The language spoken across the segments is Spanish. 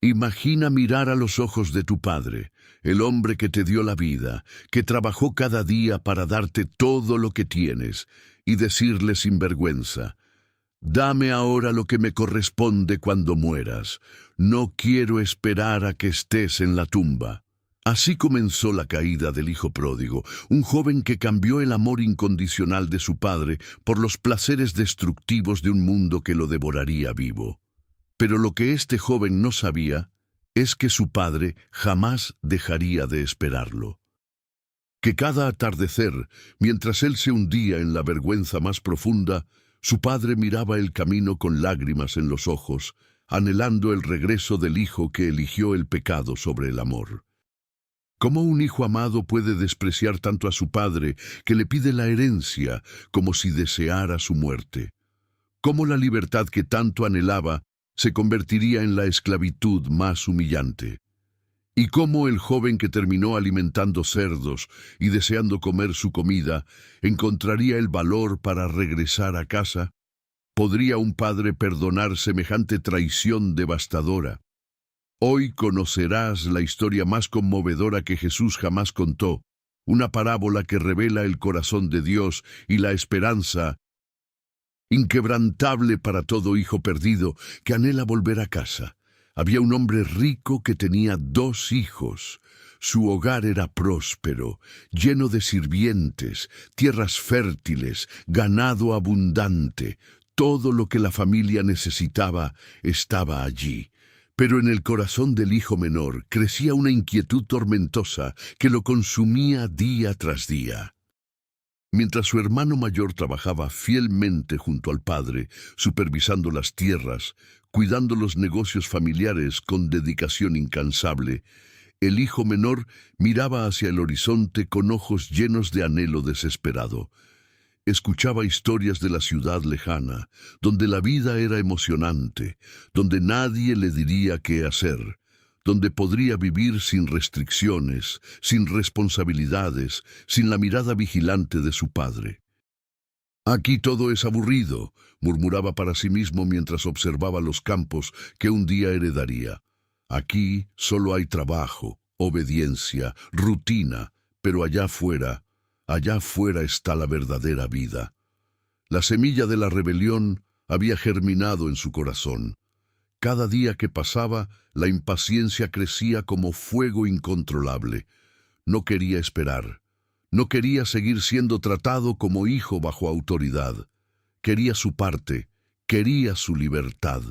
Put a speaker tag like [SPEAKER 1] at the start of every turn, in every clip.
[SPEAKER 1] Imagina mirar a los ojos de tu padre, el hombre que te dio la vida, que trabajó cada día para darte todo lo que tienes, y decirle sin vergüenza: dame ahora lo que me corresponde cuando mueras. No quiero esperar a que estés en la tumba. Así comenzó la caída del hijo pródigo, un joven que cambió el amor incondicional de su padre por los placeres destructivos de un mundo que lo devoraría vivo. Pero lo que este joven no sabía es que su padre jamás dejaría de esperarlo. Que cada atardecer, mientras él se hundía en la vergüenza más profunda, su padre miraba el camino con lágrimas en los ojos, anhelando el regreso del hijo que eligió el pecado sobre el amor. ¿Cómo un hijo amado puede despreciar tanto a su padre que le pide la herencia como si deseara su muerte? ¿Cómo la libertad que tanto anhelaba se convertiría en la esclavitud más humillante? ¿Y cómo el joven que terminó alimentando cerdos y deseando comer su comida encontraría el valor para regresar a casa? ¿Podría un padre perdonar semejante traición devastadora? Hoy conocerás la historia más conmovedora que Jesús jamás contó, una parábola que revela el corazón de Dios y la esperanza inquebrantable para todo hijo perdido que anhela volver a casa. Había un hombre rico que tenía 2 hijos. Su hogar era próspero, lleno de sirvientes, tierras fértiles, ganado abundante. Todo lo que la familia necesitaba estaba allí. Pero en el corazón del hijo menor crecía una inquietud tormentosa que lo consumía día tras día. Mientras su hermano mayor trabajaba fielmente junto al padre, supervisando las tierras, cuidando los negocios familiares con dedicación incansable, el hijo menor miraba hacia el horizonte con ojos llenos de anhelo desesperado. Escuchaba historias de la ciudad lejana, donde la vida era emocionante, donde nadie le diría qué hacer, donde podría vivir sin restricciones, sin responsabilidades, sin la mirada vigilante de su padre. «Aquí todo es aburrido», murmuraba para sí mismo mientras observaba los campos que un día heredaría. «Aquí solo hay trabajo, obediencia, rutina, pero allá afuera está la verdadera vida». La semilla de la rebelión había germinado en su corazón. Cada día que pasaba, la impaciencia crecía como fuego incontrolable. No quería esperar. No quería seguir siendo tratado como hijo bajo autoridad. Quería su parte, quería su libertad.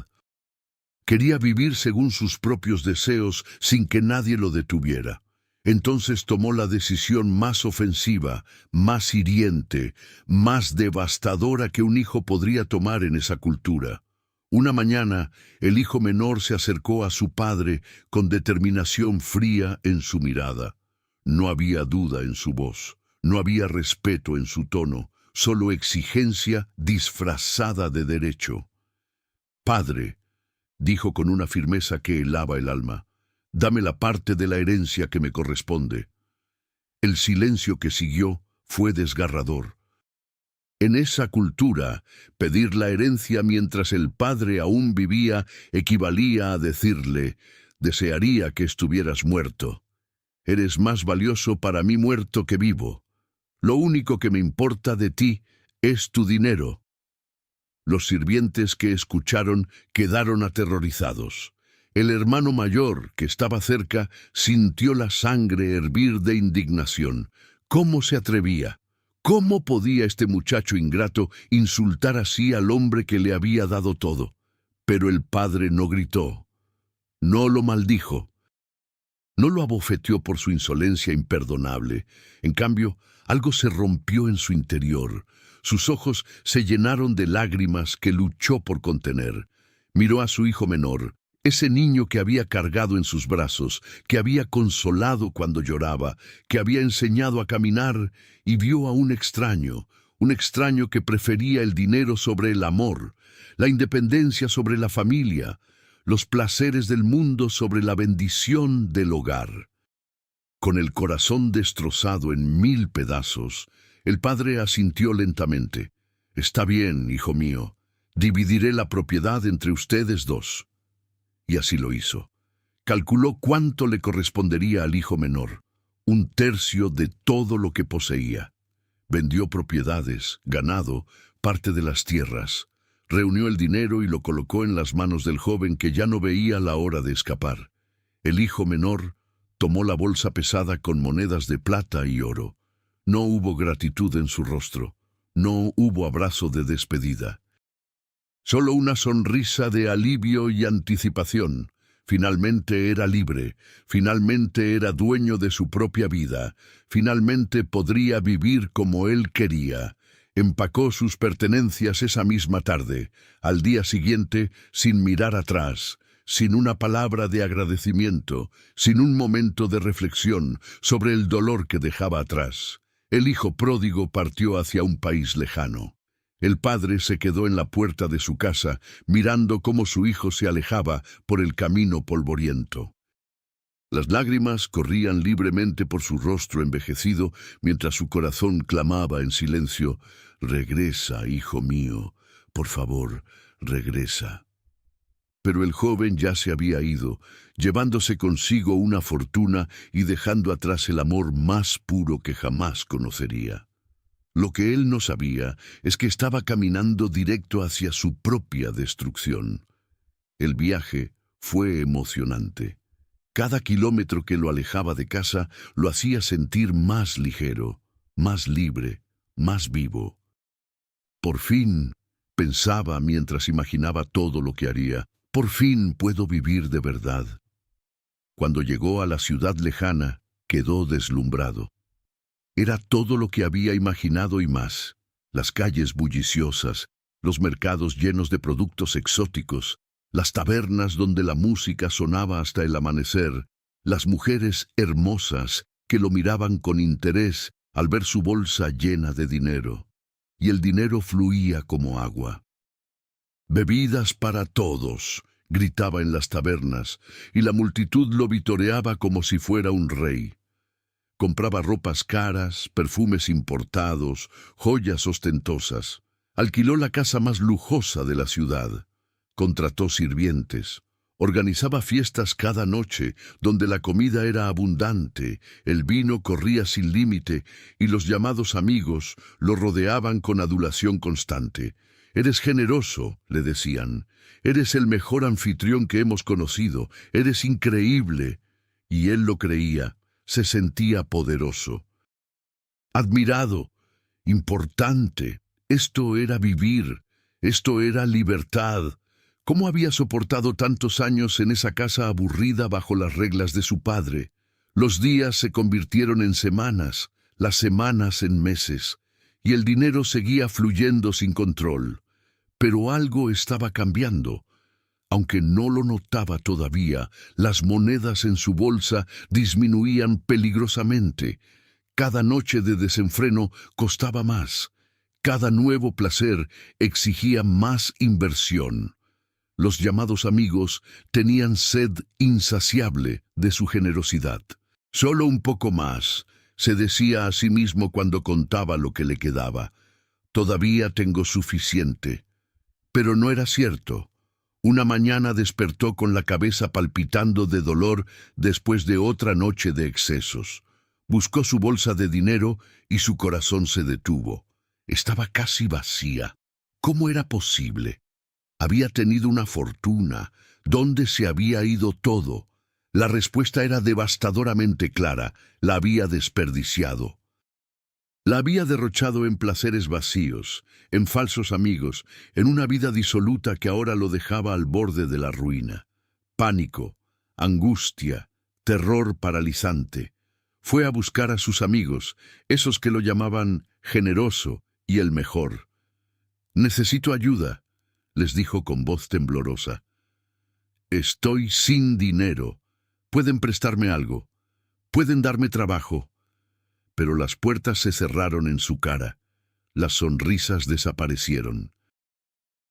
[SPEAKER 1] Quería vivir según sus propios deseos sin que nadie lo detuviera. Entonces tomó la decisión más ofensiva, más hiriente, más devastadora que un hijo podría tomar en esa cultura. Una mañana, el hijo menor se acercó a su padre con determinación fría en su mirada. No había duda en su voz, no había respeto en su tono, solo exigencia disfrazada de derecho. «Padre», dijo con una firmeza que helaba el alma, «dame la parte de la herencia que me corresponde». El silencio que siguió fue desgarrador. En esa cultura, pedir la herencia mientras el padre aún vivía equivalía a decirle: «Desearía que estuvieras muerto. Eres más valioso para mí muerto que vivo. Lo único que me importa de ti es tu dinero». Los sirvientes que escucharon quedaron aterrorizados. El hermano mayor, que estaba cerca, sintió la sangre hervir de indignación. ¿Cómo se atrevía? ¿Cómo podía este muchacho ingrato insultar así al hombre que le había dado todo? Pero el padre no gritó, no lo maldijo, no lo abofeteó por su insolencia imperdonable. En cambio, algo se rompió en su interior. Sus ojos se llenaron de lágrimas que luchó por contener. Miró a su hijo menor, ese niño que había cargado en sus brazos, que había consolado cuando lloraba, que había enseñado a caminar, y vio a un extraño que prefería el dinero sobre el amor, la independencia sobre la familia, los placeres del mundo sobre la bendición del hogar. Con el corazón destrozado en 1000 pedazos, el padre asintió lentamente. «Está bien, hijo mío, dividiré la propiedad entre ustedes 2». Y así lo hizo. Calculó cuánto le correspondería al hijo menor, 1/3 de todo lo que poseía. Vendió propiedades, ganado, parte de las tierras. Reunió el dinero y lo colocó en las manos del joven que ya no veía la hora de escapar. El hijo menor tomó la bolsa pesada con monedas de plata y oro. No hubo gratitud en su rostro. No hubo abrazo de despedida. Solo una sonrisa de alivio y anticipación. Finalmente era libre, finalmente era dueño de su propia vida, finalmente podría vivir como él quería. Empacó sus pertenencias esa misma tarde, al día siguiente, sin mirar atrás, sin una palabra de agradecimiento, sin un momento de reflexión sobre el dolor que dejaba atrás. El hijo pródigo partió hacia un país lejano. El padre se quedó en la puerta de su casa, mirando cómo su hijo se alejaba por el camino polvoriento. Las lágrimas corrían libremente por su rostro envejecido, mientras su corazón clamaba en silencio: «Regresa, hijo mío, por favor, regresa». Pero el joven ya se había ido, llevándose consigo una fortuna y dejando atrás el amor más puro que jamás conocería. Lo que él no sabía es que estaba caminando directo hacia su propia destrucción. El viaje fue emocionante. Cada kilómetro que lo alejaba de casa lo hacía sentir más ligero, más libre, más vivo. Por fin, pensaba mientras imaginaba todo lo que haría, por fin puedo vivir de verdad. Cuando llegó a la ciudad lejana, quedó deslumbrado. Era todo lo que había imaginado y más. Las calles bulliciosas, los mercados llenos de productos exóticos, las tabernas donde la música sonaba hasta el amanecer, las mujeres hermosas que lo miraban con interés al ver su bolsa llena de dinero. Y el dinero fluía como agua. «Bebidas para todos», gritaba en las tabernas, y la multitud lo vitoreaba como si fuera un rey. Compraba ropas caras, perfumes importados, joyas ostentosas. Alquiló la casa más lujosa de la ciudad. Contrató sirvientes. Organizaba fiestas cada noche, donde la comida era abundante, el vino corría sin límite, y los llamados amigos lo rodeaban con adulación constante. «Eres generoso», le decían. «Eres el mejor anfitrión que hemos conocido. Eres increíble». Y él lo creía. Se sentía poderoso, admirado, importante. Esto era vivir, esto era libertad. ¿Cómo había soportado tantos años en esa casa aburrida bajo las reglas de su padre? Los días se convirtieron en semanas, las semanas en meses, y el dinero seguía fluyendo sin control. Pero algo estaba cambiando. Aunque no lo notaba todavía, las monedas en su bolsa disminuían peligrosamente. Cada noche de desenfreno costaba más. Cada nuevo placer exigía más inversión. Los llamados amigos tenían sed insaciable de su generosidad. «Solo un poco más», se decía a sí mismo cuando contaba lo que le quedaba. «Todavía tengo suficiente». Pero no era cierto. Una mañana despertó con la cabeza palpitando de dolor después de otra noche de excesos. Buscó su bolsa de dinero y su corazón se detuvo. Estaba casi vacía. ¿Cómo era posible? Había tenido una fortuna. ¿Dónde se había ido todo? La respuesta era devastadoramente clara. La había desperdiciado. La había derrochado en placeres vacíos, en falsos amigos, en una vida disoluta que ahora lo dejaba al borde de la ruina. Pánico, angustia, terror paralizante. Fue a buscar a sus amigos, esos que lo llamaban generoso y el mejor. «Necesito ayuda», les dijo con voz temblorosa. «Estoy sin dinero. ¿Pueden prestarme algo? ¿Pueden darme trabajo?» Pero las puertas se cerraron en su cara. Las sonrisas desaparecieron.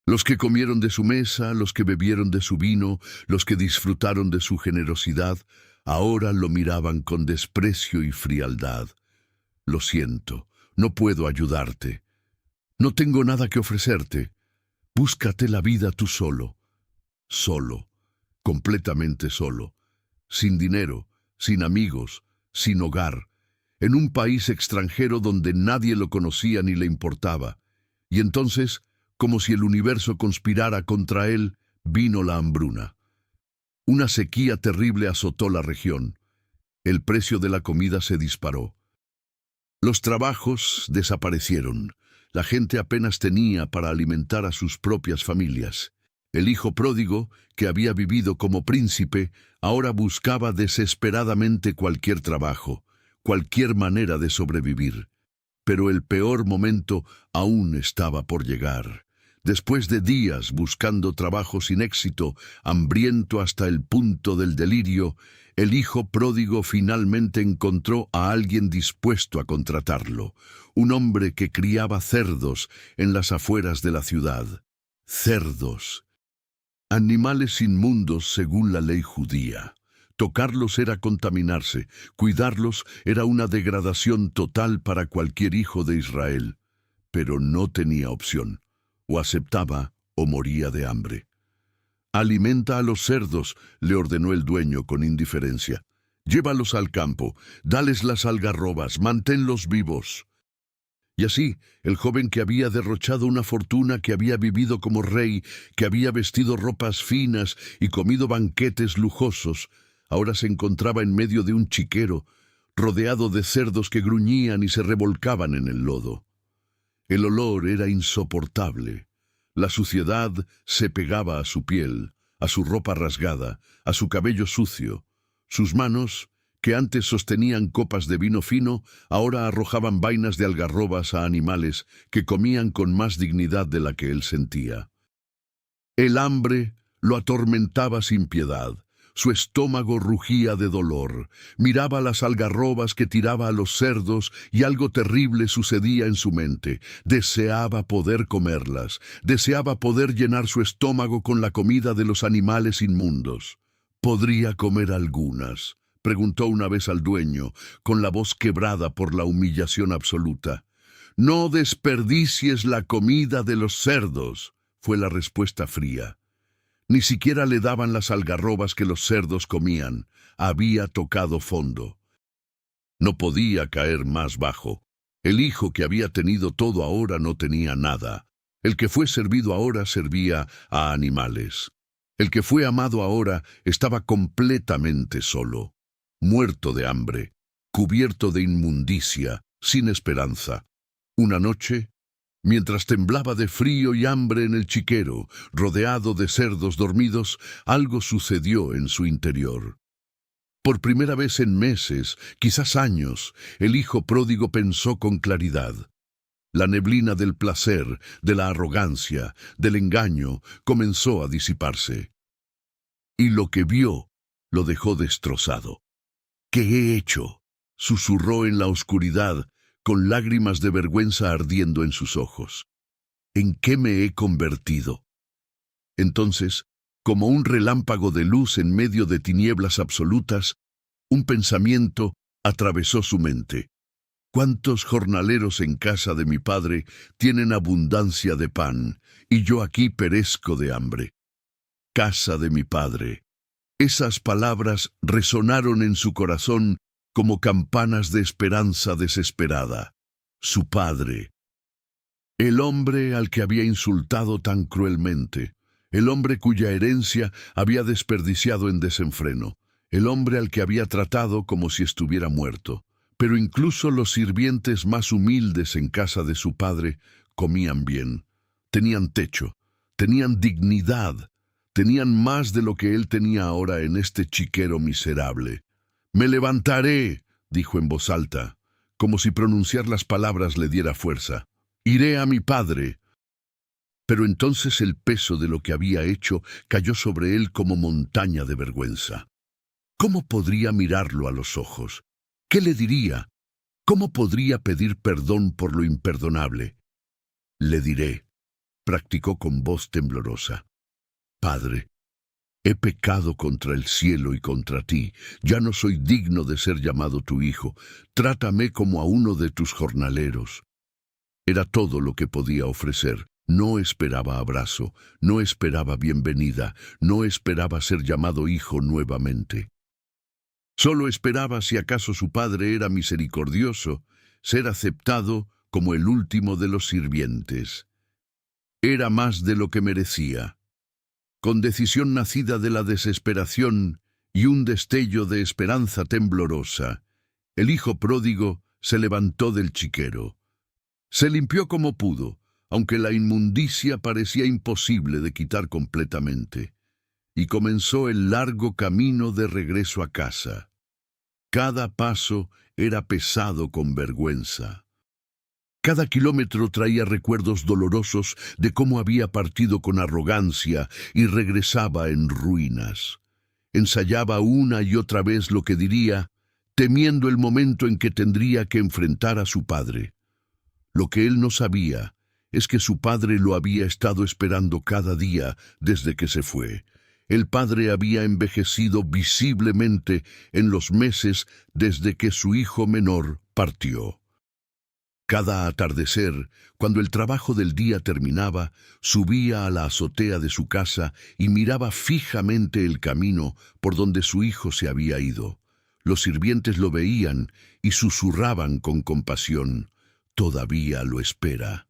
[SPEAKER 1] Los que comieron de su mesa, los que bebieron de su vino, los que disfrutaron de su generosidad, ahora lo miraban con desprecio y frialdad. «Lo siento, no puedo ayudarte. No tengo nada que ofrecerte. Búscate la vida tú solo. Solo, completamente solo. sin dinero, sin amigos, sin hogar, en un país extranjero donde nadie lo conocía ni le importaba. Y entonces, como si el universo conspirara contra él, vino la hambruna. Una sequía terrible azotó la región. El precio de la comida se disparó. Los trabajos desaparecieron. La gente apenas tenía para alimentar a sus propias familias. El hijo pródigo, que había vivido como príncipe, ahora buscaba desesperadamente cualquier trabajo, cualquier manera de sobrevivir. Pero el peor momento aún estaba por llegar. Después de días buscando trabajo sin éxito, hambriento hasta el punto del delirio, el hijo pródigo finalmente encontró a alguien dispuesto a contratarlo, un hombre que criaba cerdos en las afueras de la ciudad. Cerdos. Animales inmundos según la ley judía. Tocarlos era contaminarse, cuidarlos era una degradación total para cualquier hijo de Israel. Pero no tenía opción. O aceptaba o moría de hambre. «Alimenta a los cerdos», le ordenó el dueño con indiferencia. «Llévalos al campo, dales las algarrobas, manténlos vivos». Y así, el joven que había derrochado una fortuna, que había vivido como rey, que había vestido ropas finas y comido banquetes lujosos, ahora se encontraba en medio de un chiquero, rodeado de cerdos que gruñían y se revolcaban en el lodo. El olor era insoportable. La suciedad se pegaba a su piel, a su ropa rasgada, a su cabello sucio. Sus manos, que antes sostenían copas de vino fino, ahora arrojaban vainas de algarrobas a animales que comían con más dignidad de la que él sentía. El hambre lo atormentaba sin piedad. Su estómago rugía de dolor. Miraba las algarrobas que tiraba a los cerdos y algo terrible sucedía en su mente. Deseaba poder comerlas. Deseaba poder llenar su estómago con la comida de los animales inmundos. ¿Podría comer algunas?, preguntó una vez al dueño, con la voz quebrada por la humillación absoluta. «No desperdicies la comida de los cerdos», fue la respuesta fría. Ni siquiera le daban las algarrobas que los cerdos comían. Había tocado fondo. No podía caer más bajo. El hijo que había tenido todo ahora no tenía nada. El que fue servido ahora servía a animales. El que fue amado ahora estaba completamente solo, muerto de hambre, cubierto de inmundicia, sin esperanza. Una noche, mientras temblaba de frío y hambre en el chiquero, rodeado de cerdos dormidos, algo sucedió en su interior. Por primera vez en meses, quizás años, el hijo pródigo pensó con claridad. La neblina del placer, de la arrogancia, del engaño, comenzó a disiparse. Y lo que vio lo dejó destrozado. «¿Qué he hecho?», susurró en la oscuridad, con lágrimas de vergüenza ardiendo en sus ojos. «¿En qué me he convertido?». Entonces, como un relámpago de luz en medio de tinieblas absolutas, un pensamiento atravesó su mente. «¿Cuántos jornaleros en casa de mi padre tienen abundancia de pan, y yo aquí perezco de hambre? Casa de mi padre». Esas palabras resonaron en su corazón como campanas de esperanza desesperada. Su padre. El hombre al que había insultado tan cruelmente. El hombre cuya herencia había desperdiciado en desenfreno. El hombre al que había tratado como si estuviera muerto. Pero incluso los sirvientes más humildes en casa de su padre comían bien. Tenían techo. Tenían dignidad. Tenían más de lo que él tenía ahora en este chiquero miserable. «Me levantaré», dijo en voz alta, como si pronunciar las palabras le diera fuerza. «Iré a mi padre». Pero entonces el peso de lo que había hecho cayó sobre él como montaña de vergüenza. ¿Cómo podría mirarlo a los ojos? ¿Qué le diría? ¿Cómo podría pedir perdón por lo imperdonable? «Le diré», practicó con voz temblorosa. «Padre, he pecado contra el cielo y contra ti. Ya no soy digno de ser llamado tu hijo. Trátame como a uno de tus jornaleros». Era todo lo que podía ofrecer. No esperaba abrazo, no esperaba bienvenida, no esperaba ser llamado hijo nuevamente. Solo esperaba, si acaso su padre era misericordioso, ser aceptado como el último de los sirvientes. Era más de lo que merecía. Con decisión nacida de la desesperación y un destello de esperanza temblorosa, el hijo pródigo se levantó del chiquero. Se limpió como pudo, aunque la inmundicia parecía imposible de quitar completamente, y comenzó el largo camino de regreso a casa. Cada paso era pesado con vergüenza. Cada kilómetro traía recuerdos dolorosos de cómo había partido con arrogancia y regresaba en ruinas. Ensayaba una y otra vez lo que diría, temiendo el momento en que tendría que enfrentar a su padre. Lo que él no sabía es que su padre lo había estado esperando cada día desde que se fue. El padre había envejecido visiblemente en los meses desde que su hijo menor partió. Cada atardecer, cuando el trabajo del día terminaba, subía a la azotea de su casa y miraba fijamente el camino por donde su hijo se había ido. Los sirvientes lo veían y susurraban con compasión: «Todavía lo espera».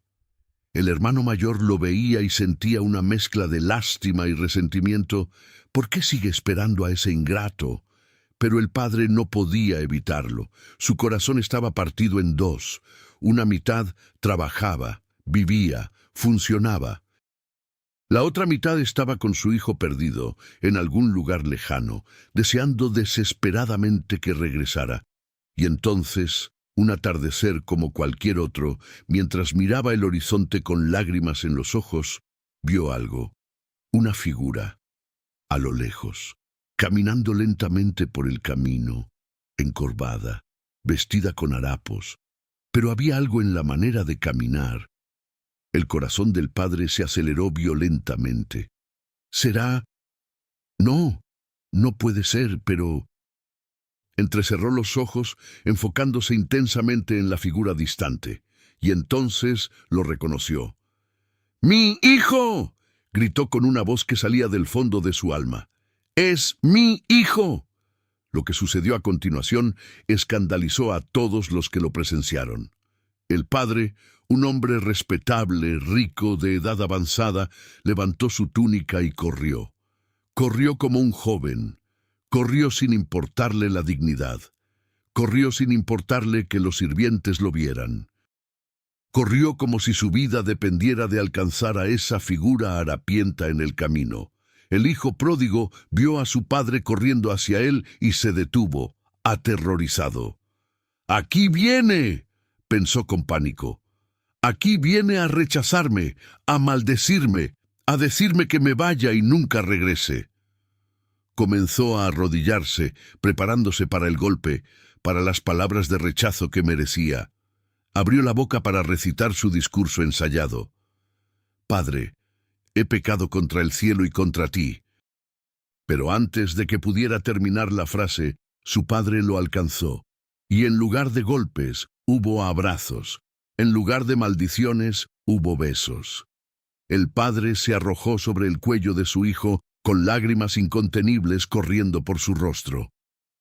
[SPEAKER 1] El hermano mayor lo veía y sentía una mezcla de lástima y resentimiento. ¿Por qué sigue esperando a ese ingrato? Pero el padre no podía evitarlo. Su corazón estaba partido en dos. Una mitad trabajaba, vivía, funcionaba. La otra mitad estaba con su hijo perdido, en algún lugar lejano, deseando desesperadamente que regresara. Y entonces, un atardecer como cualquier otro, mientras miraba el horizonte con lágrimas en los ojos, vio algo, una figura, a lo lejos, caminando lentamente por el camino, encorvada, vestida con harapos, pero había algo en la manera de caminar. El corazón del padre se aceleró violentamente. ¿Será? No, no puede ser, pero... Entrecerró los ojos, enfocándose intensamente en la figura distante, y entonces lo reconoció. ¡Mi hijo!, gritó con una voz que salía del fondo de su alma. ¡Es mi hijo! Lo que sucedió a continuación escandalizó a todos los que lo presenciaron. El padre, un hombre respetable, rico, de edad avanzada, levantó su túnica y corrió. Corrió como un joven. Corrió sin importarle la dignidad. Corrió sin importarle que los sirvientes lo vieran. Corrió como si su vida dependiera de alcanzar a esa figura harapienta en el camino. El hijo pródigo vio a su padre corriendo hacia él y se detuvo, aterrorizado. «¡Aquí viene!», pensó con pánico. «Aquí viene a rechazarme, a maldecirme, a decirme que me vaya y nunca regrese». Comenzó a arrodillarse, preparándose para el golpe, para las palabras de rechazo que merecía. Abrió la boca para recitar su discurso ensayado. «Padre, he pecado contra el cielo y contra ti». Pero antes de que pudiera terminar la frase, su padre lo alcanzó, y en lugar de golpes, hubo abrazos. En lugar de maldiciones, hubo besos. El padre se arrojó sobre el cuello de su hijo, con lágrimas incontenibles corriendo por su rostro.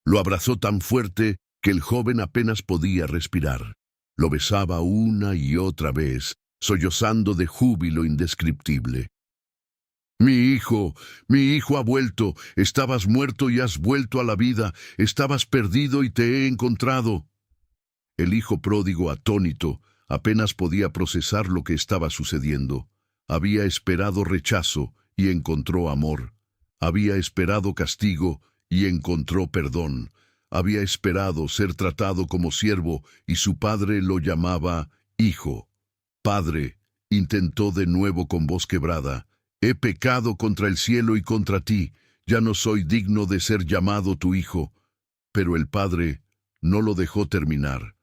[SPEAKER 1] Lo abrazó tan fuerte que el joven apenas podía respirar. Lo besaba una y otra vez, sollozando de júbilo indescriptible. mi hijo ha vuelto. Estabas muerto y has vuelto a la vida. Estabas perdido y te he encontrado». El hijo pródigo, atónito, apenas podía procesar lo que estaba sucediendo. Había esperado rechazo y encontró amor. Había esperado castigo y encontró perdón. Había esperado ser tratado como siervo y su padre lo llamaba hijo. «Padre», intentó de nuevo con voz quebrada, «he pecado contra el cielo y contra ti. Ya no soy digno de ser llamado tu hijo». Pero el padre no lo dejó terminar.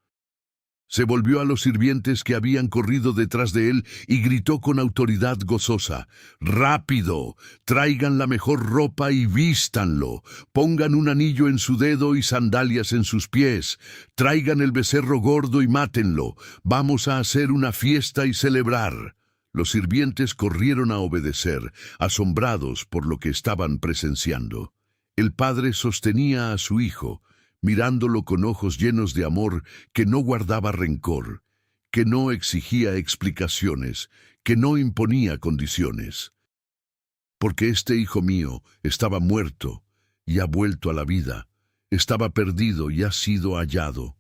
[SPEAKER 1] Se volvió a los sirvientes que habían corrido detrás de él y gritó con autoridad gozosa: «¡Rápido! Traigan la mejor ropa y vístanlo. Pongan un anillo en su dedo y sandalias en sus pies. Traigan el becerro gordo y mátenlo. Vamos a hacer una fiesta y celebrar». Los sirvientes corrieron a obedecer, asombrados por lo que estaban presenciando. El padre sostenía a su hijo, mirándolo con ojos llenos de amor que no guardaba rencor, que no exigía explicaciones, que no imponía condiciones. Porque este hijo mío estaba muerto y ha vuelto a la vida, estaba perdido y ha sido hallado.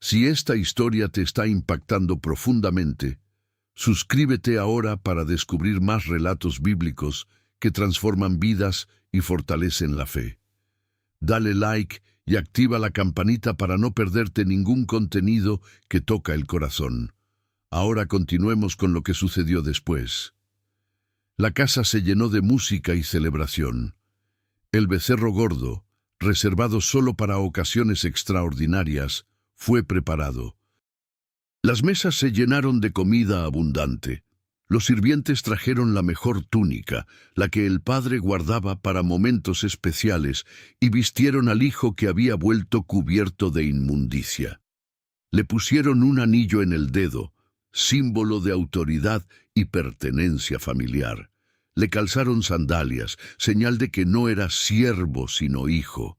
[SPEAKER 1] Si esta historia te está impactando profundamente, suscríbete ahora para descubrir más relatos bíblicos que transforman vidas y fortalecen la fe. Dale like y activa la campanita para no perderte ningún contenido que toca el corazón. Ahora continuemos con lo que sucedió después. La casa se llenó de música y celebración. El becerro gordo, reservado solo para ocasiones extraordinarias, fue preparado. Las mesas se llenaron de comida abundante. Los sirvientes trajeron la mejor túnica, la que el padre guardaba para momentos especiales, y vistieron al hijo que había vuelto cubierto de inmundicia. Le pusieron un anillo en el dedo, símbolo de autoridad y pertenencia familiar. Le calzaron sandalias, señal de que no era siervo sino hijo.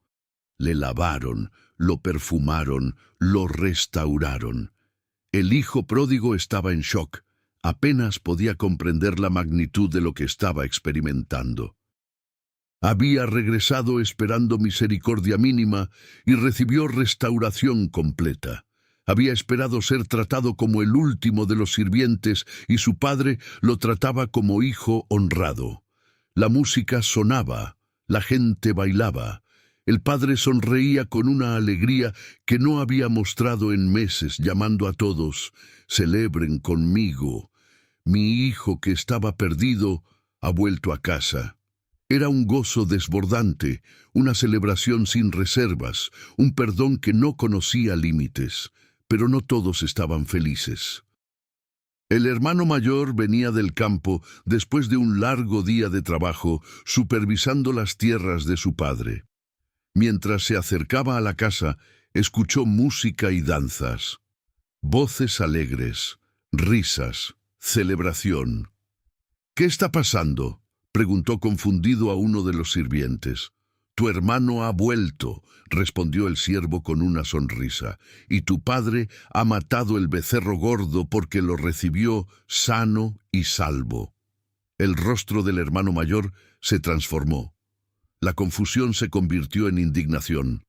[SPEAKER 1] Le lavaron, lo perfumaron, lo restauraron. El hijo pródigo estaba en shock. Apenas podía comprender la magnitud de lo que estaba experimentando. Había regresado esperando misericordia mínima y recibió restauración completa. Había esperado ser tratado como el último de los sirvientes y su padre lo trataba como hijo honrado. La música sonaba, la gente bailaba. El padre sonreía con una alegría que no había mostrado en meses, llamando a todos: «Celebren conmigo. Mi hijo que estaba perdido ha vuelto a casa». Era un gozo desbordante, una celebración sin reservas, un perdón que no conocía límites, pero no todos estaban felices. El hermano mayor venía del campo después de un largo día de trabajo, supervisando las tierras de su padre. Mientras se acercaba a la casa, escuchó música y danzas, voces alegres, risas, celebración. «¿Qué está pasando?», preguntó confundido a uno de los sirvientes. «Tu hermano ha vuelto», respondió el siervo con una sonrisa, «y tu padre ha matado el becerro gordo porque lo recibió sano y salvo». El rostro del hermano mayor se transformó. La confusión se convirtió en indignación.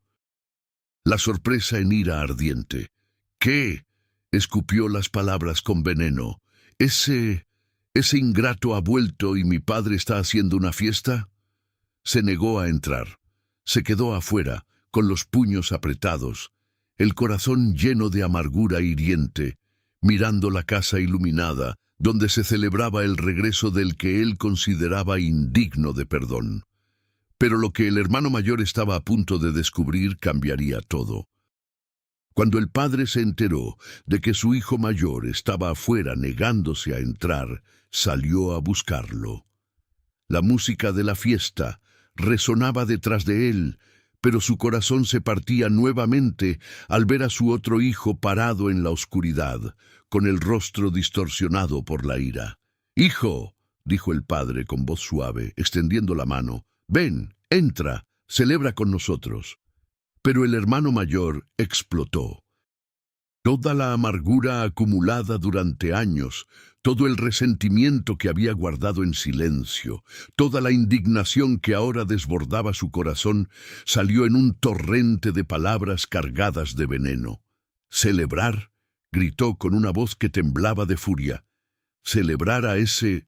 [SPEAKER 1] La sorpresa en ira ardiente. «¿Qué?», escupió las palabras con veneno. «¿Ese ingrato ha vuelto y mi padre está haciendo una fiesta?». Se negó a entrar. Se quedó afuera, con los puños apretados, el corazón lleno de amargura hiriente, mirando la casa iluminada, donde se celebraba el regreso del que él consideraba indigno de perdón. Pero lo que el hermano mayor estaba a punto de descubrir cambiaría todo. Cuando el padre se enteró de que su hijo mayor estaba afuera negándose a entrar, salió a buscarlo. La música de la fiesta resonaba detrás de él, pero su corazón se partía nuevamente al ver a su otro hijo parado en la oscuridad, con el rostro distorsionado por la ira. «Hijo», dijo el padre con voz suave, extendiendo la mano, «ven, entra, celebra con nosotros». Pero el hermano mayor explotó. Toda la amargura acumulada durante años, todo el resentimiento que había guardado en silencio, toda la indignación que ahora desbordaba su corazón, salió en un torrente de palabras cargadas de veneno. «¿Celebrar?», gritó con una voz que temblaba de furia. «¿Celebrar a ese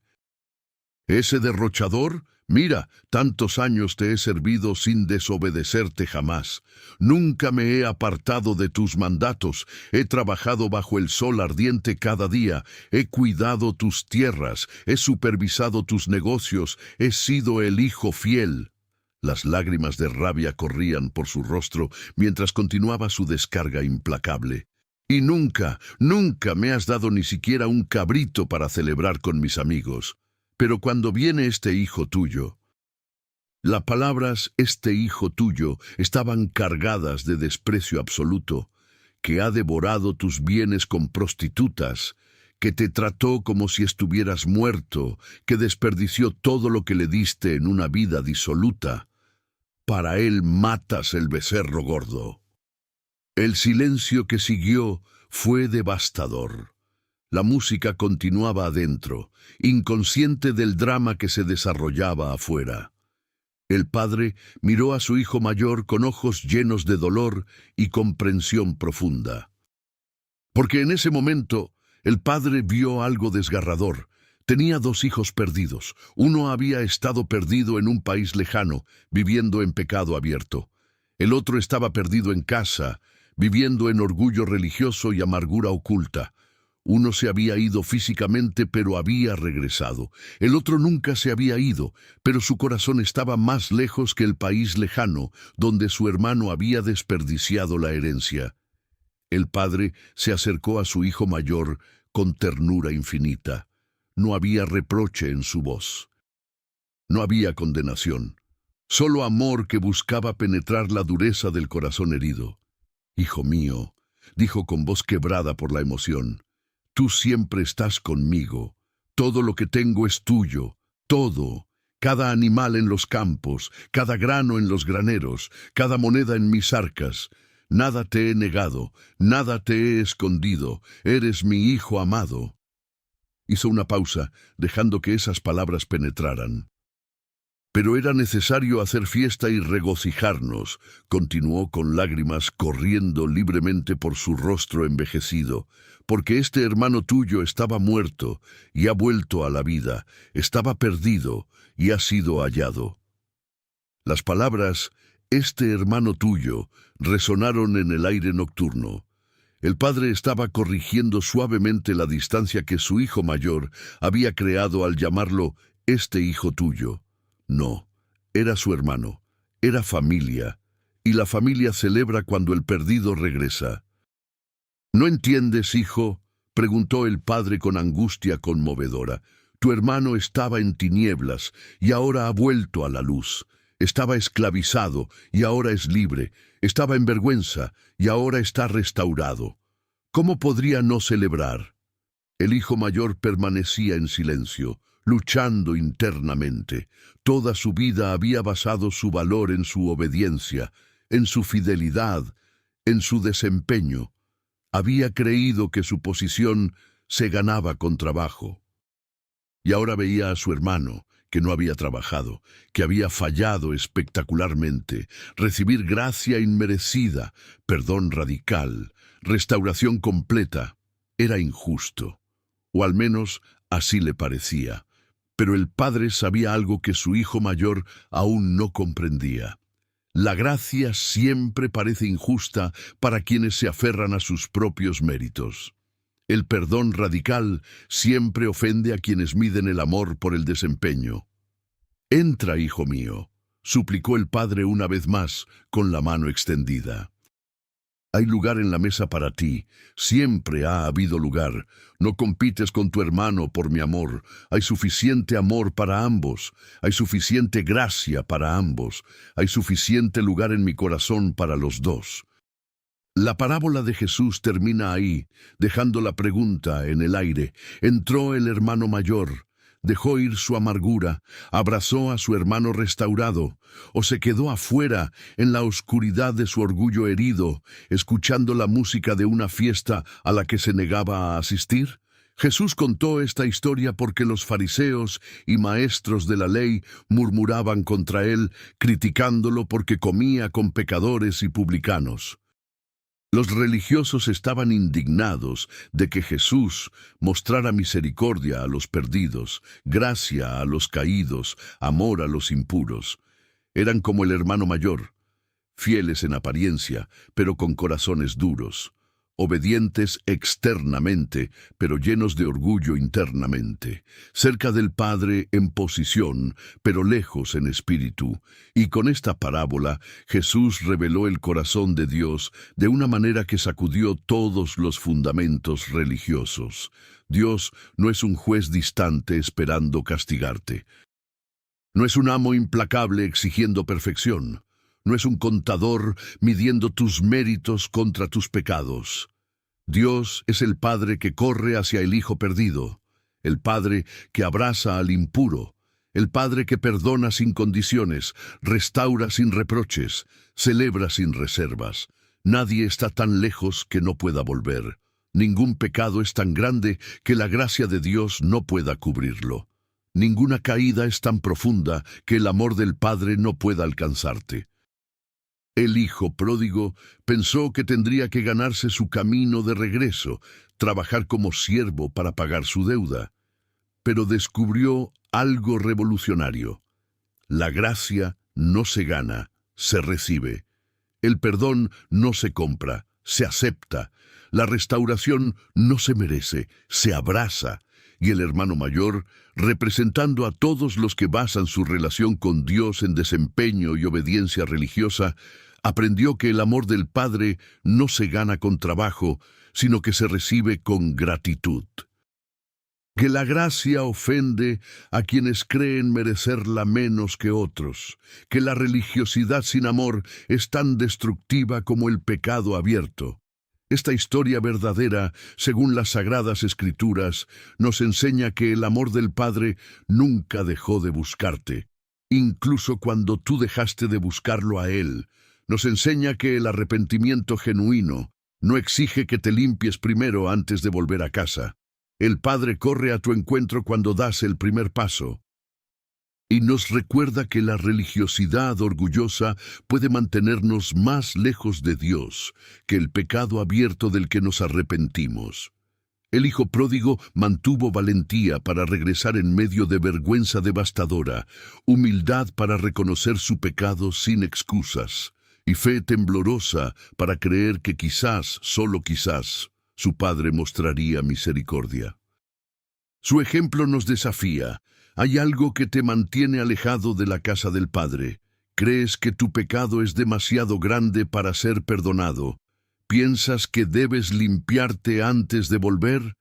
[SPEAKER 1] derrochador? Mira, tantos años te he servido sin desobedecerte jamás. Nunca me he apartado de tus mandatos. He trabajado bajo el sol ardiente cada día. He cuidado tus tierras. He supervisado tus negocios. He sido el hijo fiel». Las lágrimas de rabia corrían por su rostro mientras continuaba su descarga implacable. «Y nunca me has dado ni siquiera un cabrito para celebrar con mis amigos. Pero cuando viene este hijo tuyo». Las palabras «este hijo tuyo» estaban cargadas de desprecio absoluto, que ha devorado tus bienes con prostitutas, que te trató como si estuvieras muerto, que desperdició todo lo que le diste en una vida disoluta. para él matas el becerro gordo. El silencio que siguió fue devastador. La música continuaba adentro, inconsciente del drama que se desarrollaba afuera. El padre miró a su hijo mayor con ojos llenos de dolor y comprensión profunda. Porque en ese momento el padre vio algo desgarrador. Tenía dos hijos perdidos. Uno había estado perdido en un país lejano, viviendo en pecado abierto. El otro estaba perdido en casa, viviendo en orgullo religioso y amargura oculta. Uno se había ido físicamente, pero había regresado. El otro nunca se había ido, pero su corazón estaba más lejos que el país lejano, donde su hermano había desperdiciado la herencia. El padre se acercó a su hijo mayor con ternura infinita. No había reproche en su voz. No había condenación. Solo amor que buscaba penetrar la dureza del corazón herido. «Hijo mío», dijo con voz quebrada por la emoción, «tú siempre estás conmigo. Todo lo que tengo es tuyo. Todo. Cada animal en los campos, cada grano en los graneros, cada moneda en mis arcas. Nada te he negado, nada te he escondido. Eres mi hijo amado». Hizo una pausa, dejando que esas palabras penetraran. «Pero era necesario hacer fiesta y regocijarnos», continuó con lágrimas corriendo libremente por su rostro envejecido, «porque este hermano tuyo estaba muerto y ha vuelto a la vida, estaba perdido y ha sido hallado». Las palabras «este hermano tuyo» resonaron en el aire nocturno. El padre estaba corrigiendo suavemente la distancia que su hijo mayor había creado al llamarlo «este hijo tuyo». No, era su hermano, era familia, y la familia celebra cuando el perdido regresa. «¿No entiendes, hijo?», preguntó el padre con angustia conmovedora. «Tu hermano estaba en tinieblas y ahora ha vuelto a la luz. Estaba esclavizado y ahora es libre. Estaba en vergüenza y ahora está restaurado. ¿Cómo podría no celebrar?». El hijo mayor permanecía en silencio, luchando internamente. Toda su vida había basado su valor en su obediencia, en su fidelidad, en su desempeño. Había creído que su posición se ganaba con trabajo. Y ahora veía a su hermano, que no había trabajado, que había fallado espectacularmente, recibir gracia inmerecida, perdón radical, restauración completa. Era injusto, o al menos así le parecía. Pero el padre sabía algo que su hijo mayor aún no comprendía. La gracia siempre parece injusta para quienes se aferran a sus propios méritos. El perdón radical siempre ofende a quienes miden el amor por el desempeño. «Entra, hijo mío», suplicó el padre una vez más, con la mano extendida. «Hay lugar en la mesa para ti, siempre ha habido lugar. No compites con tu hermano por mi amor. Hay suficiente amor para ambos, hay suficiente gracia para ambos, hay suficiente lugar en mi corazón para los dos». La parábola de Jesús termina ahí, dejando la pregunta en el aire. Entró el hermano mayor, dejó ir su amargura, abrazó a su hermano restaurado, o se quedó afuera en la oscuridad de su orgullo herido, escuchando la música de una fiesta a la que se negaba a asistir. Jesús contó esta historia porque los fariseos y maestros de la ley murmuraban contra él, criticándolo porque comía con pecadores y publicanos. Los religiosos estaban indignados de que Jesús mostrara misericordia a los perdidos, gracia a los caídos, amor a los impuros. Eran como el hermano mayor, fieles en apariencia, pero con corazones duros, obedientes externamente, pero llenos de orgullo internamente, cerca del Padre en posición, pero lejos en espíritu. Y con esta parábola, Jesús reveló el corazón de Dios de una manera que sacudió todos los fundamentos religiosos. Dios no es un juez distante esperando castigarte. No es un amo implacable exigiendo perfección. No es un contador midiendo tus méritos contra tus pecados. Dios es el Padre que corre hacia el Hijo perdido, el Padre que abraza al impuro, El Padre que perdona sin condiciones, restaura sin reproches, celebra sin reservas. Nadie está tan lejos que no pueda volver. Ningún pecado es tan grande que la gracia de Dios no pueda cubrirlo. Ninguna caída es tan profunda que el amor del Padre no pueda alcanzarte. El hijo pródigo pensó que tendría que ganarse su camino de regreso, trabajar como siervo para pagar su deuda. Pero descubrió algo revolucionario. La gracia no se gana, se recibe. El perdón no se compra, se acepta. La restauración no se merece, se abraza. Y el hermano mayor, representando a todos los que basan su relación con Dios en desempeño y obediencia religiosa, aprendió que el amor del Padre no se gana con trabajo, sino que se recibe con gratitud. Que la gracia ofende a quienes creen merecerla menos que otros, que la religiosidad sin amor es tan destructiva como el pecado abierto. Esta historia verdadera, según las Sagradas Escrituras, nos enseña que el amor del Padre nunca dejó de buscarte, incluso cuando tú dejaste de buscarlo a Él. Nos enseña que el arrepentimiento genuino no exige que te limpies primero antes de volver a casa. El Padre corre a tu encuentro cuando das el primer paso. Y nos recuerda que la religiosidad orgullosa puede mantenernos más lejos de Dios que el pecado abierto del que nos arrepentimos. El hijo pródigo mantuvo valentía para regresar en medio de vergüenza devastadora, humildad para reconocer su pecado sin excusas, y fe temblorosa para creer que quizás, solo quizás, su padre mostraría misericordia. Su ejemplo nos desafía. Hay algo que te mantiene alejado de la casa del Padre. Crees que tu pecado es demasiado grande para ser perdonado. ¿Piensas que debes limpiarte antes de volver?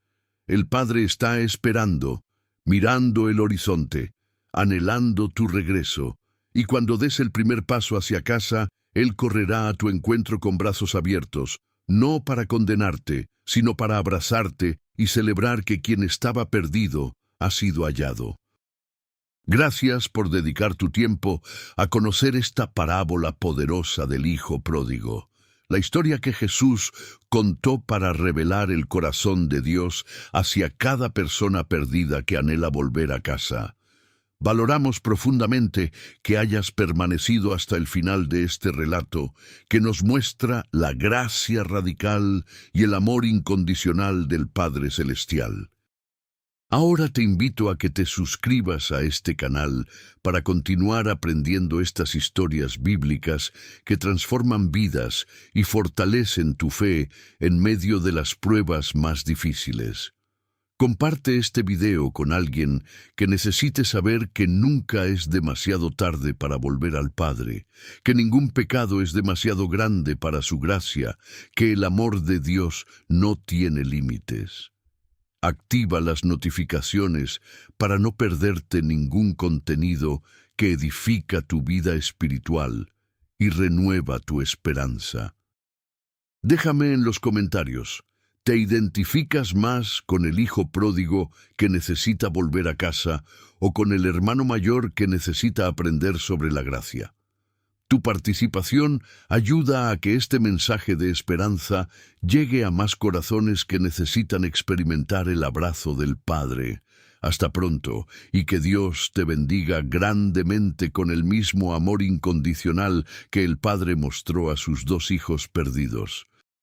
[SPEAKER 1] El Padre está esperando, mirando el horizonte, anhelando tu regreso. Y cuando des el primer paso hacia casa, Él correrá a tu encuentro con brazos abiertos, no para condenarte, sino para abrazarte y celebrar que quien estaba perdido ha sido hallado. Gracias por dedicar tu tiempo a conocer esta parábola poderosa del Hijo Pródigo, la historia que Jesús contó para revelar el corazón de Dios hacia cada persona perdida que anhela volver a casa. Valoramos profundamente que hayas permanecido hasta el final de este relato, que nos muestra la gracia radical y el amor incondicional del Padre Celestial. Ahora te invito a que te suscribas a este canal para continuar aprendiendo estas historias bíblicas que transforman vidas y fortalecen tu fe en medio de las pruebas más difíciles. Comparte este video con alguien que necesite saber que nunca es demasiado tarde para volver al Padre, que ningún pecado es demasiado grande para su gracia, que el amor de Dios no tiene límites. Activa las notificaciones para no perderte ningún contenido que edifica tu vida espiritual y renueva tu esperanza. Déjame en los comentarios. ¿Te identificas más con el hijo pródigo que necesita volver a casa o con el hermano mayor que necesita aprender sobre la gracia? Tu participación ayuda a que este mensaje de esperanza llegue a más corazones que necesitan experimentar el abrazo del Padre. Hasta pronto, y que Dios te bendiga grandemente con el mismo amor incondicional que el Padre mostró a sus dos hijos perdidos.